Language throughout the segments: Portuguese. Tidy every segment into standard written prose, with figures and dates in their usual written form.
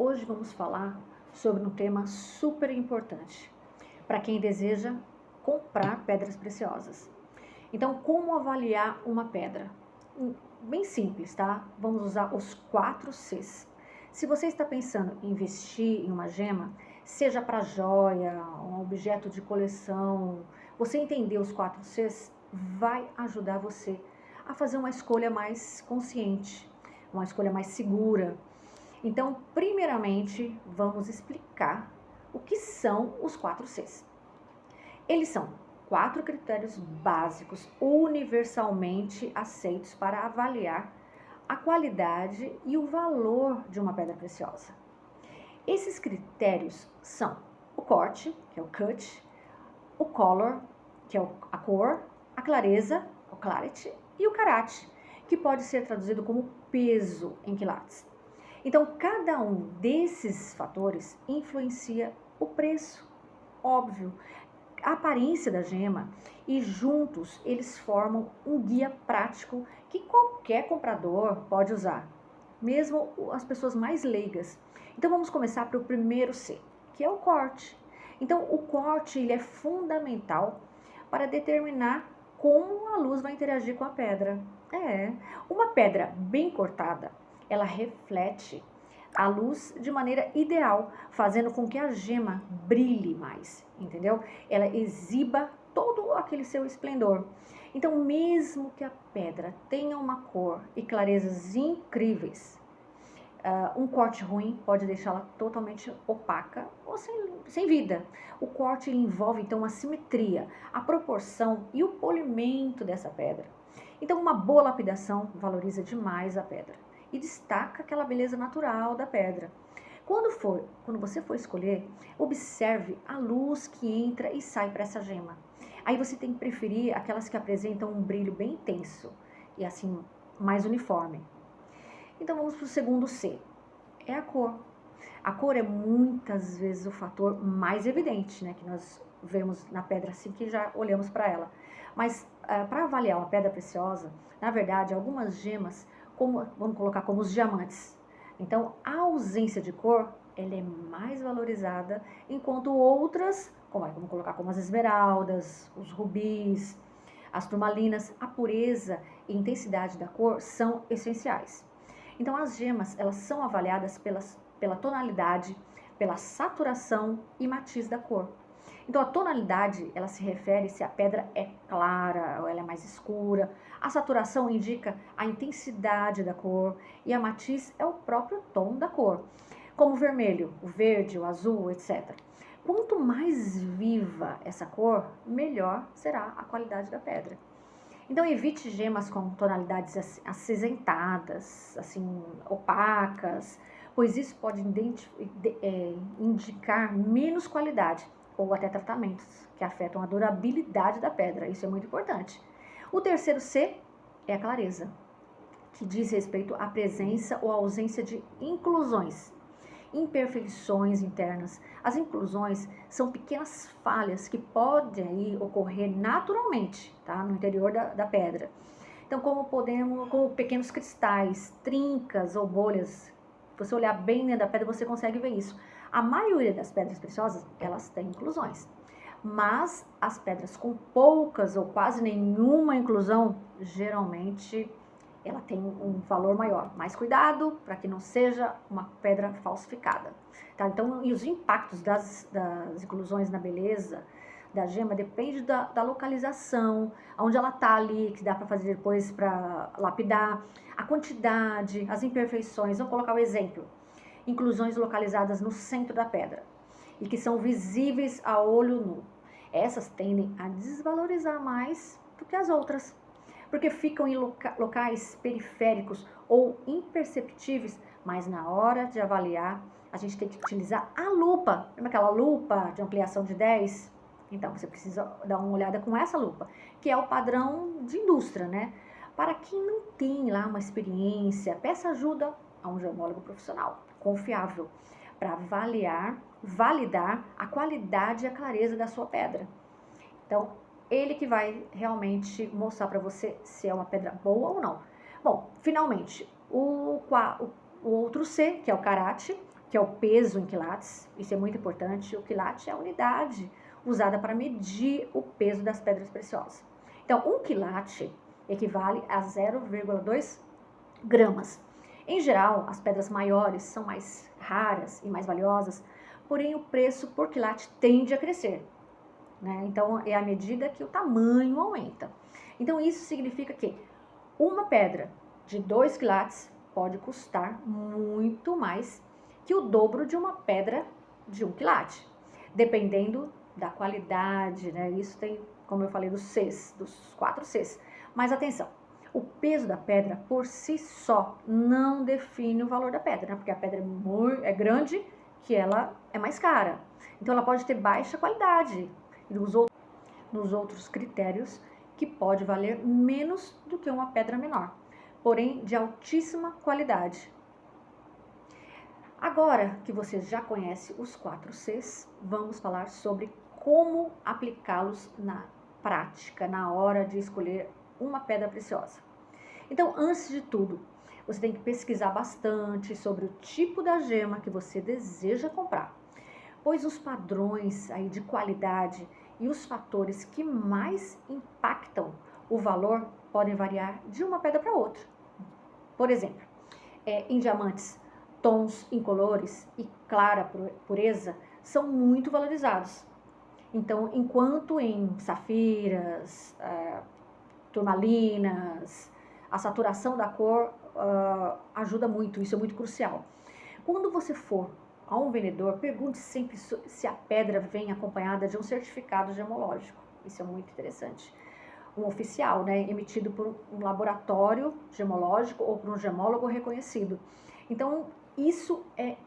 Hoje vamos falar sobre um tema super importante para quem deseja comprar pedras preciosas. Então, como avaliar uma pedra? Bem simples, tá? Vamos usar os 4 Cs. Se você está pensando em investir em uma gema, seja para joia, um objeto de coleção, você entender os 4 Cs vai ajudar você a fazer uma escolha mais consciente, uma escolha mais segura. Então, primeiramente, vamos explicar o que são os 4 Cs. Eles são 4 critérios básicos universalmente aceitos para avaliar a qualidade e o valor de uma pedra preciosa. Esses critérios são o corte, que é o cut, o color, que é a cor, a clareza, o clarity, e o carat, que pode ser traduzido como peso em quilates. Então, cada um desses fatores influencia o preço, óbvio, a aparência da gema, e juntos eles formam um guia prático que qualquer comprador pode usar, mesmo as pessoas mais leigas. Então, vamos começar pelo primeiro C, que é o corte. Então, o corte ele é fundamental para determinar como a luz vai interagir com a pedra. Uma pedra bem cortada, ela reflete a luz de maneira ideal, fazendo com que a gema brilhe mais, entendeu? Ela exiba todo aquele seu esplendor. Então, mesmo que a pedra tenha uma cor e clarezas incríveis, um corte ruim pode deixá-la totalmente opaca ou sem vida. O corte envolve, então, a simetria, a proporção e o polimento dessa pedra. Então, uma boa lapidação valoriza demais a pedra e destaca aquela beleza natural da pedra. Quando você for escolher, observe a luz que entra e sai para essa gema. Aí você tem que preferir aquelas que apresentam um brilho bem intenso e assim mais uniforme. Então vamos para o segundo C, é a cor. A cor é muitas vezes o fator mais evidente, né, que nós vemos na pedra assim que já olhamos para ela. Mas para avaliar uma pedra preciosa, na verdade, algumas gemas, vamos colocar como os diamantes. Então, a ausência de cor, ela é mais valorizada, enquanto outras, vamos colocar como as esmeraldas, os rubis, as turmalinas, a pureza e intensidade da cor são essenciais. Então, as gemas, elas são avaliadas pela tonalidade, pela saturação e matiz da cor. Então, a tonalidade, ela se refere se a pedra é clara ou ela é mais escura. A saturação indica a intensidade da cor e a matiz é o próprio tom da cor, como o vermelho, o verde, o azul, etc. Quanto mais viva essa cor, melhor será a qualidade da pedra. Então, evite gemas com tonalidades acinzentadas, assim, opacas, pois isso pode indicar menos qualidade ou até tratamentos que afetam a durabilidade da pedra. Isso é muito importante. O terceiro C é a clareza, que diz respeito à presença ou ausência de inclusões, imperfeições internas. As inclusões são pequenas falhas que podem aí ocorrer naturalmente, tá, no interior da pedra. Então, como pequenos cristais, trincas ou bolhas. Se você olhar bem dentro da pedra, você consegue ver isso. A maioria das pedras preciosas, elas têm inclusões. Mas as pedras com poucas ou quase nenhuma inclusão, geralmente ela tem um valor maior. Mais cuidado para que não seja uma pedra falsificada. Tá? Então, e os impactos das inclusões na beleza da gema depende da localização, onde ela está ali, que dá para fazer depois para lapidar, a quantidade, as imperfeições. Vamos colocar o exemplo. Inclusões localizadas no centro da pedra e que são visíveis a olho nu. Essas tendem a desvalorizar mais do que as outras, porque ficam em locais periféricos ou imperceptíveis, mas na hora de avaliar, a gente tem que utilizar a lupa. Lembra aquela lupa de ampliação de 10? Então, você precisa dar uma olhada com essa lupa, que é o padrão de indústria, né? Para quem não tem lá uma experiência, peça ajuda a um gemólogo profissional, confiável, para validar a qualidade e a clareza da sua pedra. Então, ele que vai realmente mostrar para você se é uma pedra boa ou não. Bom, finalmente, o outro C, que é o carat, que é o peso em quilates. Isso é muito importante. O quilate é a unidade usada para medir o peso das pedras preciosas. Então, um quilate equivale a 0,2 gramas. Em geral, as pedras maiores são mais raras e mais valiosas, porém o preço por quilate tende a crescer, né? Então, é à medida que o tamanho aumenta. Então, isso significa que uma pedra de 2 quilates pode custar muito mais que o dobro de uma pedra de 1 quilate, dependendo da qualidade, né? Isso tem, como eu falei, dos Cs, dos 4 Cs. Mas atenção, o peso da pedra por si só não define o valor da pedra, né? Porque a pedra é grande, que ela é mais cara. Então ela pode ter baixa qualidade. Nos outros critérios, que pode valer menos do que uma pedra menor, porém de altíssima qualidade. Agora que você já conhece os 4 Cs, vamos falar sobre como aplicá-los na prática, na hora de escolher uma pedra preciosa. Então, antes de tudo, você tem que pesquisar bastante sobre o tipo da gema que você deseja comprar, pois os padrões aí de qualidade e os fatores que mais impactam o valor podem variar de uma pedra para outra. Por exemplo, em diamantes, tons incolores e clara pureza são muito valorizados. Então, enquanto em safiras, turmalinas, a saturação da cor ajuda muito, isso é muito crucial. Quando você for a um vendedor, pergunte sempre se a pedra vem acompanhada de um certificado gemológico. Isso é muito interessante. Um oficial, né, emitido por um laboratório gemológico ou por um gemólogo reconhecido. Então, isso é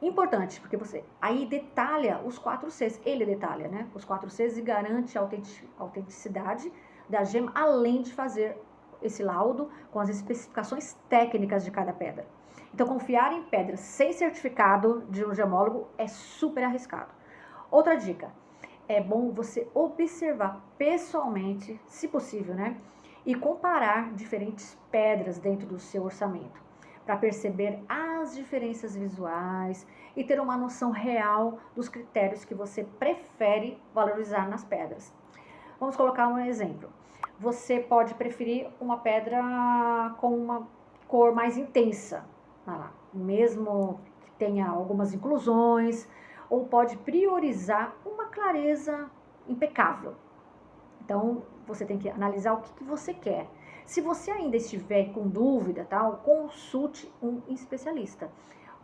importante, porque você aí detalha os 4 Cs, ele detalha, né, os 4 Cs e garante a autenticidade da gema, além de fazer esse laudo com as especificações técnicas de cada pedra. Então, confiar em pedras sem certificado de um gemólogo é super arriscado. Outra dica, é bom você observar pessoalmente, se possível, né? E comparar diferentes pedras dentro do seu orçamento, para perceber as diferenças visuais e ter uma noção real dos critérios que você prefere valorizar nas pedras. Vamos colocar um exemplo. Você pode preferir uma pedra com uma cor mais intensa, mesmo que tenha algumas inclusões, ou pode priorizar uma clareza impecável. Então, você tem que analisar o que você quer. Se você ainda estiver com dúvida, consulte um especialista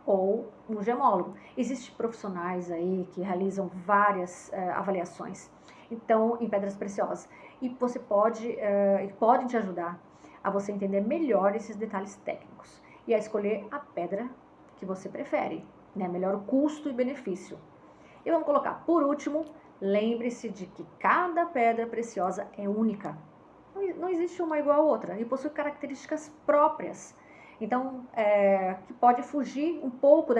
ou um gemólogo. Existem profissionais aí que realizam várias avaliações, então, em pedras preciosas. E você podem te ajudar a você entender melhor esses detalhes técnicos e a escolher a pedra que você prefere, né? Melhor o custo e benefício. E vamos colocar, por último, lembre-se de que cada pedra preciosa é única. Não existe uma igual a outra e possui características próprias. Então, que pode fugir um pouco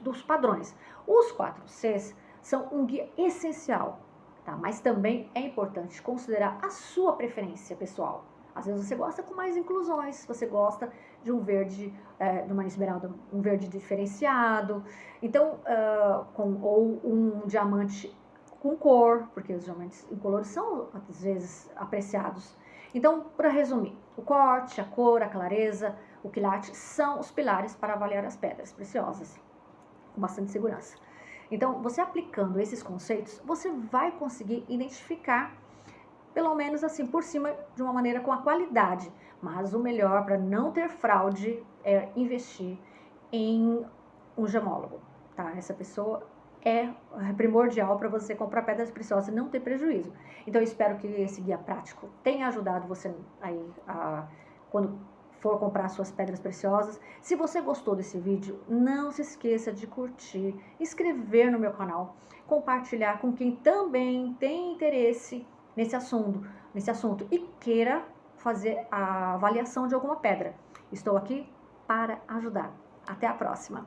dos padrões. Os 4 Cs são um guia essencial, tá? Mas também é importante considerar a sua preferência pessoal. Às vezes você gosta com mais inclusões, você gosta de um verde, de uma esmeralda, um verde diferenciado, então, ou um diamante com cor, porque os diamantes incolores são, às vezes, apreciados. Então, para resumir, o corte, a cor, a clareza, o quilate são os pilares para avaliar as pedras preciosas, com bastante segurança. Então, você aplicando esses conceitos, você vai conseguir identificar, pelo menos assim, por cima, de uma maneira com a qualidade. Mas o melhor para não ter fraude é investir em um gemólogo, tá? Essa pessoa é primordial para você comprar pedras preciosas e não ter prejuízo. Então, eu espero que esse guia prático tenha ajudado você aí quando for comprar suas pedras preciosas. Se você gostou desse vídeo, não se esqueça de curtir, inscrever no meu canal, compartilhar com quem também tem interesse nesse assunto e queira fazer a avaliação de alguma pedra. Estou aqui para ajudar. Até a próxima!